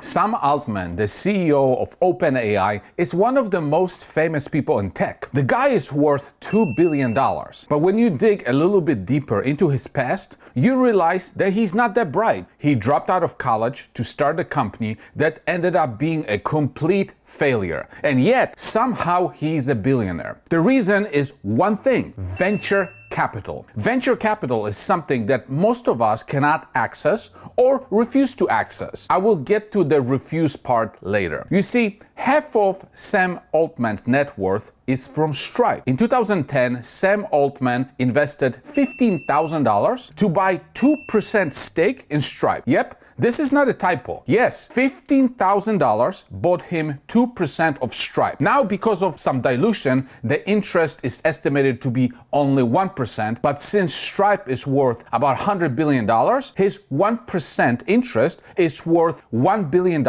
Sam Altman, the CEO of OpenAI, is one of the most famous people in tech. The guy is worth $2 billion. But when you dig a little bit deeper into his past, you realize that he's not that bright. He dropped out of college to start a company that ended up being a complete failure. And yet, somehow he's a billionaire. The reason is one thing: venture capital. Venture capital is something that most of us cannot access or refuse to access. I will get to the refuse part later. You see, half of Sam Altman's net worth is from Stripe. In 2010, Sam Altman invested $15,000 to buy 2% stake in Stripe. Yep, this is not a typo. Yes, $15,000 bought him 2% of Stripe. Now, because of some dilution, the interest is estimated to be only 1%, but since Stripe is worth about $100 billion, his 1% interest is worth $1 billion,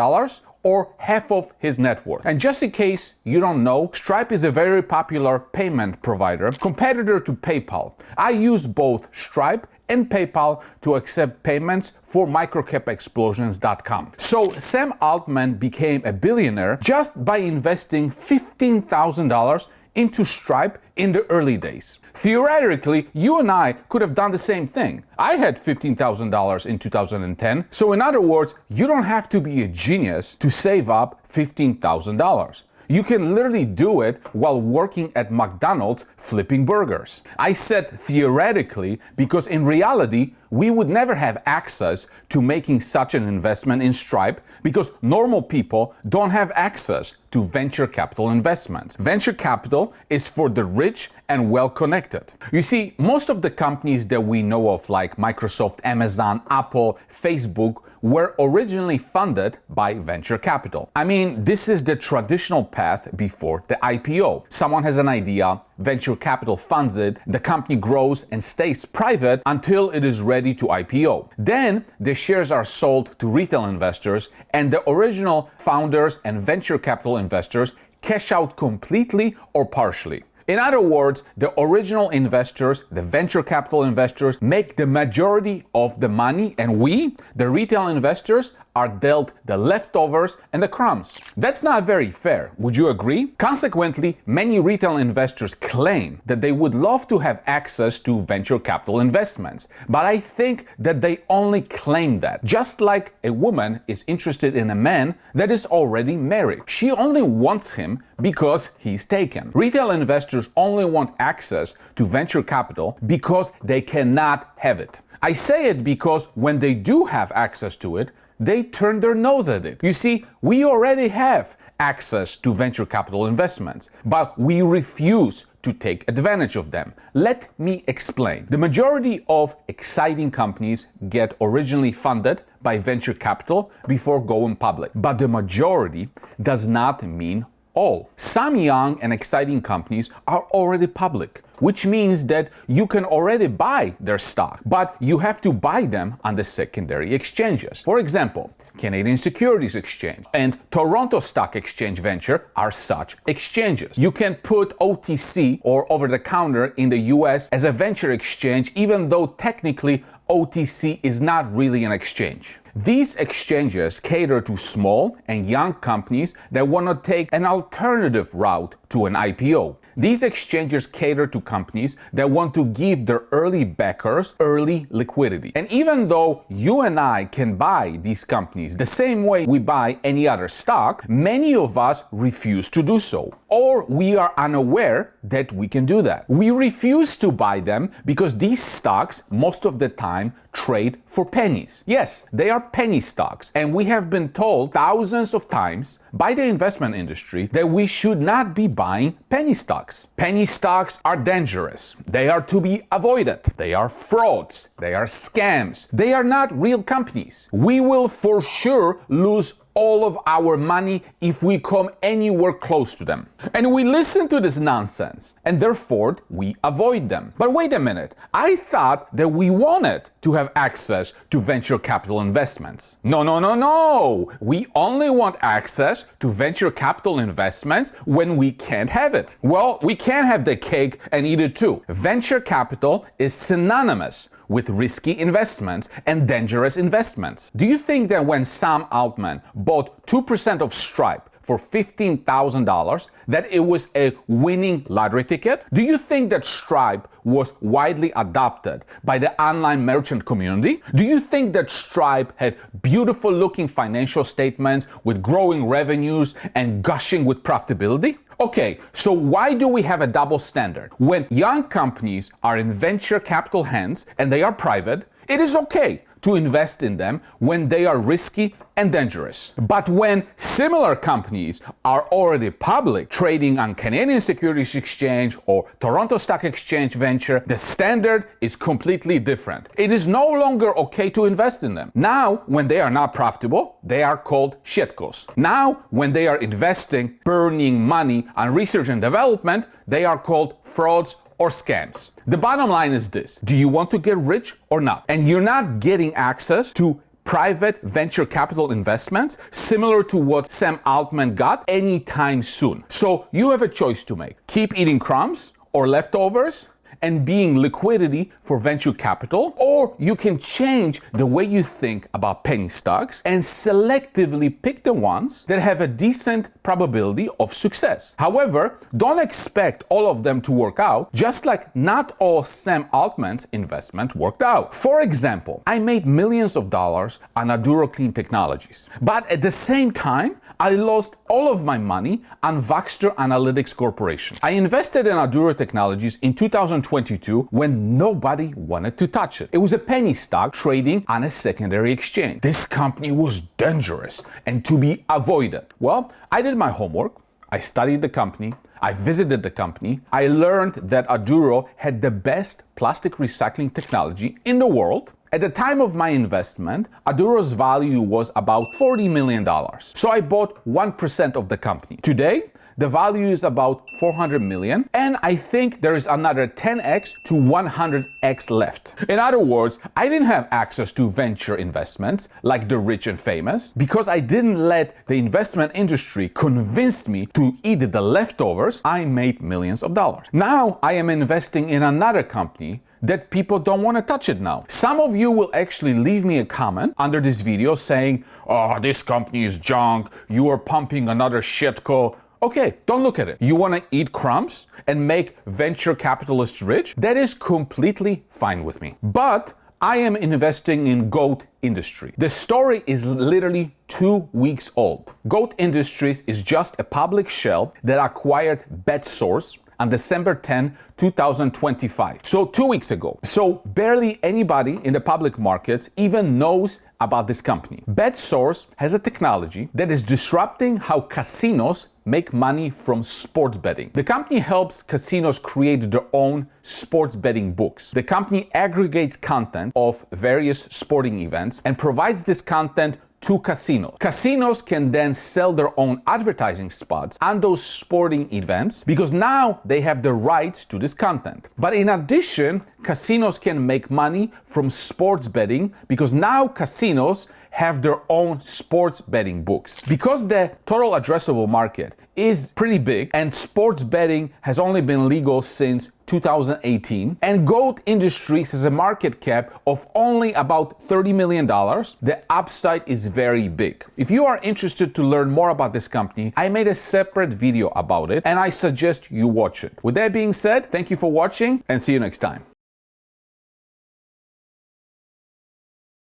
or half of his net worth. And just in case you don't know, Stripe is a very popular payment provider, competitor to PayPal. I use both Stripe and PayPal to accept payments for microcapexplosions.com. So Sam Altman became a billionaire just by investing $15,000 into Stripe in the early days. Theoretically, you and I could have done the same thing. I had $15,000 in 2010. So in other words, you don't have to be a genius to save up $15,000. You can literally do it while working at McDonald's flipping burgers. I said theoretically because in reality, we would never have access to making such an investment in Stripe because normal people don't have access to venture capital investments. Venture capital is for the rich and well-connected. You see, most of the companies that we know of, like Microsoft, Amazon, Apple, Facebook, were originally funded by venture capital. I mean, this is the traditional path before the IPO. Someone has an idea, venture capital funds it, the company grows and stays private until it is ready to IPO. Then the shares are sold to retail investors, and the original founders and venture capital investors cash out completely or partially. In other words, the original investors, the venture capital investors, make the majority of the money, and we, the retail investors, are dealt the leftovers and the crumbs. That's not very fair, would you agree? Consequently, many retail investors claim that they would love to have access to venture capital investments, but I think that they only claim that. Just like a woman is interested in a man that is already married. She only wants him because he's taken. Retail investors only want access to venture capital because they cannot have it. I say it because when they do have access to it, they turn their nose at it. You see, we already have access to venture capital investments, but we refuse to take advantage of them. Let me explain. The majority of exciting companies get originally funded by venture capital before going public, but the majority does not mean all. Some young and exciting companies are already public, which means that you can already buy their stock, but you have to buy them on the secondary exchanges. For example, Canadian Securities Exchange and Toronto Stock Exchange Venture are such exchanges. You can put OTC or over-the-counter in the US as a venture exchange, even though technically OTC is not really an exchange. These exchanges cater to small and young companies that want to take an alternative route to an IPO. These exchanges cater to companies that want to give their early backers early liquidity. And even though you and I can buy these companies the same way we buy any other stock, many of us refuse to do so, or we are unaware that we can do that. We refuse to buy them because these stocks most of the time trade for pennies. Yes, they are penny stocks, and we have been told thousands of times by the investment industry that we should not be buying penny stocks. Penny stocks are dangerous. They are to be avoided. They are frauds. They are scams. They are not real companies. We will for sure lose all of our money if we come anywhere close to them. And we listen to this nonsense, and therefore we avoid them. But wait a minute, I thought that we wanted to have access to venture capital investments. No. We only want access to venture capital investments when we can't have it. Well, we can't have the cake and eat it too. Venture capital is synonymous with risky investments and dangerous investments. Do you think that when Sam Altman bought 2% of Stripe for $15,000 that it was a winning lottery ticket? Do you think that Stripe was widely adopted by the online merchant community? Do you think that Stripe had beautiful looking financial statements with growing revenues and gushing with profitability? Okay, so why do we have a double standard? When young companies are in venture capital hands and they are private, it is okay to invest in them when they are risky and dangerous. But when similar companies are already public, trading on Canadian Securities Exchange or Toronto Stock Exchange venture, the standard is completely different. It is no longer okay to invest in them. Now, when they are not profitable, they are called shitcos. Now, when they are investing, burning money on research and development, they are called frauds or scams. The bottom line is this: do you want to get rich or not? And you're not getting access to private venture capital investments similar to what Sam Altman got anytime soon. So you have a choice to make. Keep eating crumbs or leftovers and being liquidity for venture capital, or you can change the way you think about penny stocks and selectively pick the ones that have a decent probability of success. However, don't expect all of them to work out, just like not all Sam Altman's investment worked out. For example, I made millions of dollars on Aduro Clean Technologies, but at the same time, I lost all of my money on Voxter Analytics Corporation. I invested in Aduro Technologies in 2022 when nobody wanted to touch it. It was a penny stock trading on a secondary exchange. This company was dangerous and to be avoided. Well, I did my homework. I studied the company. I visited the company. I learned that Aduro had the best plastic recycling technology in the world. At the time of my investment, Aduro's value was about $40 million. So I bought 1% of the company. Today, the value is about $400 million, and I think there is another 10x to 100x left. In other words, I didn't have access to venture investments like the rich and famous because I didn't let the investment industry convince me to eat the leftovers. I made millions of dollars. Now I am investing in another company that people don't want to touch it now. Some of you will actually leave me a comment under this video saying, "Oh, this company is junk, you are pumping another shitco." Okay, don't look at it. You want to eat crumbs and make venture capitalists rich? That is completely fine with me. But I am investing in Goat Industry. The story is literally 2 weeks old. Goat Industries is just a public shell that acquired BetSource on December 10, 2025. So 2 weeks ago. So barely anybody in the public markets even knows about this company. BetSource has a technology that is disrupting how casinos make money from sports betting. The company helps casinos create their own sports betting books. The company aggregates content of various sporting events and provides this content to casinos. Casinos can then sell their own advertising spots on those sporting events because now they have the rights to this content. But in addition, casinos can make money from sports betting because now casinos have their own sports betting books. Because the total addressable market is pretty big and sports betting has only been legal since 2018, and Goat Industries has a market cap of only about $30 million, the upside is very big. If you are interested to learn more about this company, I made a separate video about it and I suggest you watch it. With that being said, thank you for watching and see you next time.